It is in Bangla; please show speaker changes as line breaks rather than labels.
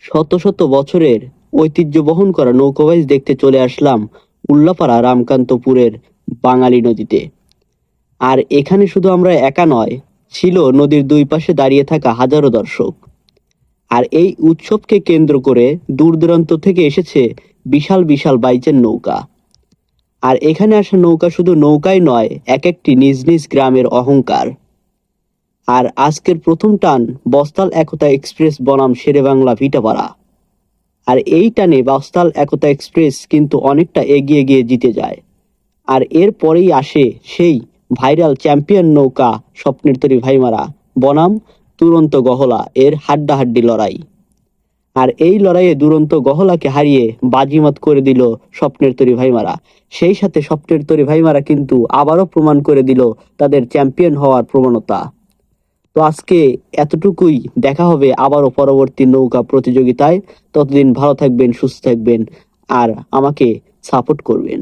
শত শত বছরের ঐতিহ্য বহন করা নৌকাবাইজ দেখতে চলে আসলাম উল্লাপাড়া রামকান্তপুরের বাঙালি নদীতে। আর এখানে শুধু আমরা একা নয়, ছিল নদীর দুই পাশে দাঁড়িয়ে থাকা হাজারো দর্শক। আর এই উৎসবকে কেন্দ্র করে দূর দূরান্ত থেকে এসেছে বিশাল বিশাল বাইচের নৌকা। আর এখানে আসা নৌকা শুধু নৌকাই নয়, এক একটি নিজ নিজ গ্রামের অহংকার। আর আজকের প্রথম টান বস্তাল একতা এক্সপ্রেস বনাম শেরেবাংলা ভিটাপাড়া। আর এই টানে বস্তাল একতা এক্সপ্রেস কিন্তু অনেকটা এগিয়ে গিয়ে জিতে যায়। আর এর পরেই আসে সেই ভাইরাল চ্যাম্পিয়ন নৌকা স্বপ্নের তরী ভাইমারা বনাম দুরন্ত গহলা এর হাড্ডাহাড্ডি লড়াই। আর এই লড়াইয়ে দুরন্ত গহলাকে হারিয়ে বাজিমাত করে দিল স্বপ্নের তরী ভাইমারা। সেই সাথে স্বপ্নের তরী ভাইমারা কিন্তু আবারও প্রমাণ করে দিল তাদের চ্যাম্পিয়ন হওয়ার প্রবণতা। তো আজকে এতটুকুই, দেখা হবে আবারও পরবর্তী নৌকা প্রতিযোগিতায়। ততদিন ভালো থাকবেন, সুস্থ থাকবেন আর আমাকে সাপোর্ট করবেন।